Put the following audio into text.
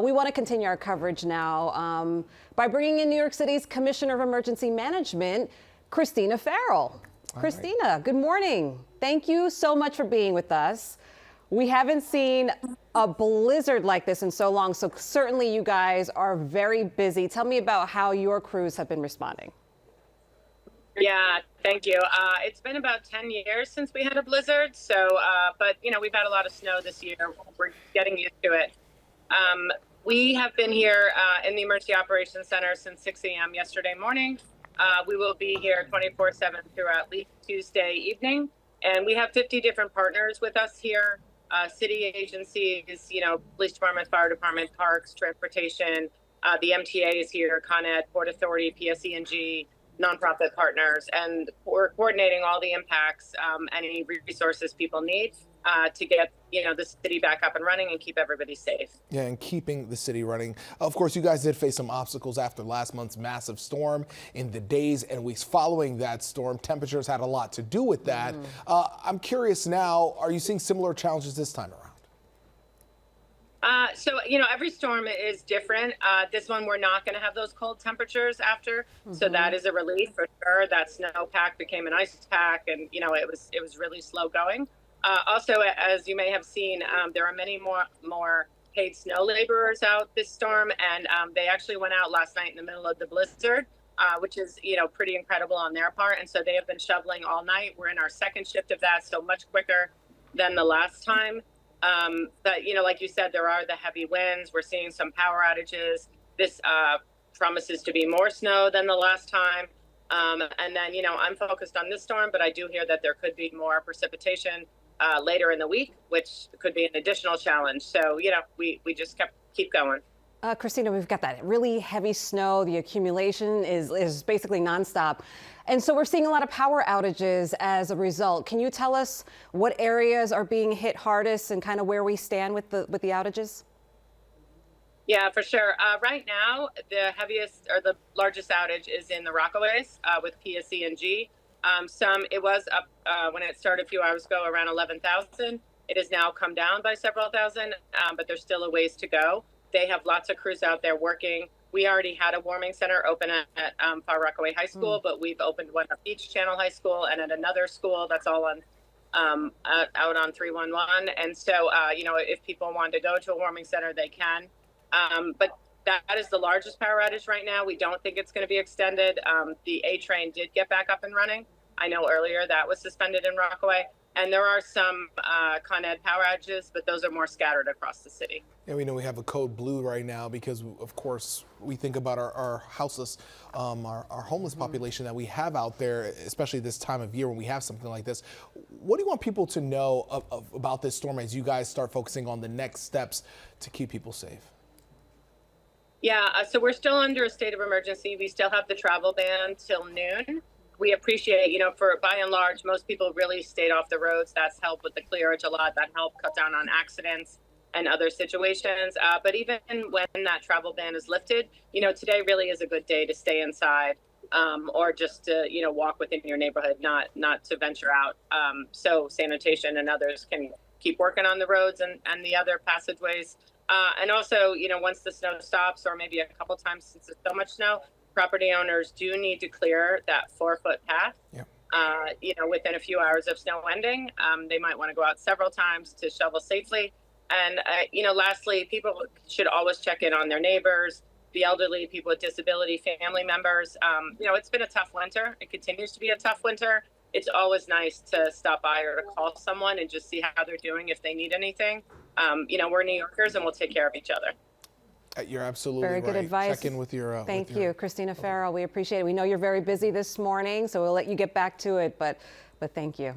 We want to continue our coverage now by bringing in New York City's Commissioner of Emergency Management, Christina Farrell. Christina, good morning. Thank you so much for being with us. We haven't seen a blizzard like this in so long, so certainly you guys are very busy. Tell me about how your crews have been responding. Yeah, thank you. It's been about 10 years since we had a blizzard, so but you know, we've had a lot of snow this year. We're getting used to it. We have been here in the Emergency Operations Center since 6 a.m. yesterday morning. We will be here 24/7 throughout at least Tuesday evening, and we have 50 different partners with us here. City agencies, you know, police department, fire department, parks, transportation, the MTA is here, Con Ed, Port Authority, PSE&G, nonprofit partners, and we're coordinating all the impacts, any resources people need to get, you know, the city back up and running and keep everybody safe. Yeah, and keeping the city running. Of course, you guys did face some obstacles after last month's massive storm. In the days and weeks following that storm, temperatures had a lot to do with that. I'm curious now, are you seeing similar challenges this time around? So, you know, every storm is different. This one, we're not going to have those cold temperatures after. So that is a relief for sure. That snowpack became an ice pack, and, you know, it was really slow going. Also, as you may have seen, there are many more paid snow laborers out this storm, and they actually went out last night in the middle of the blizzard, which is, you know, pretty incredible on their part. And so they have been shoveling all night. We're in our second shift of that, so much quicker than the last time. But, you know, like you said, there are the heavy winds. We're seeing some power outages. This promises to be more snow than the last time. And then, you know, I'm focused on this storm, but I do hear that there could be more precipitation later in the week, which could be an additional challenge. So, you know, we just keep going. Christina, we've got that really heavy snow. The accumulation is basically nonstop. And so we're seeing a lot of power outages as a result. Can you tell us what areas are being hit hardest and kind of where we stand with the outages? Yeah, for sure. Right now, the heaviest or the largest outage is in the Rockaways with PSE&G. It was up when it started a few hours ago around 11,000. It has now come down by several thousand, but there's still a ways to go. They have lots of crews out there working. We already had a warming center open at Far Rockaway High School, but we've opened one at Beach Channel High School and at another school that's all on out on 311. And so, you know, if people want to go to a warming center, they can. But that is the largest power outage right now. We don't think it's going to be extended. The A train did get back up and running. I know earlier that was suspended in Rockaway. And there are some Con Ed power outages, but those are more scattered across the city. Yeah, we know we have a code blue right now because, of course, we think about our houseless, our homeless population that we have out there, especially this time of year when we have something like this. What do you want people to know about this storm as you guys start focusing on the next steps to keep people safe? Yeah, so we're still under a state of emergency. We still have the travel ban till noon. We appreciate, you know, by and large, most people really stayed off the roads. That's helped with the clearage a lot. That helped cut down on accidents and other situations. But even when that travel ban is lifted, you know, today really is a good day to stay inside or just to, you know, walk within your neighborhood, not to venture out. So sanitation and others can keep working on the roads and the other passageways. And also, you know, once the snow stops, or maybe a couple times since there's so much snow, property owners do need to clear that 4-foot path, you know, within a few hours of snow ending. They might want to go out several times to shovel safely. And, you know, lastly, people should always check in on their neighbors, the elderly, people with disability, family members. You know, it's been a tough winter. It continues to be a tough winter. It's always nice to stop by or to call someone and just see how they're doing if they need anything. You know, we're New Yorkers and we'll take care of each other. You're absolutely right. Very good advice. Check in with your. Thank you, Christina Farrell. We appreciate it. We know you're very busy this morning, so we'll let you get back to it, but thank you.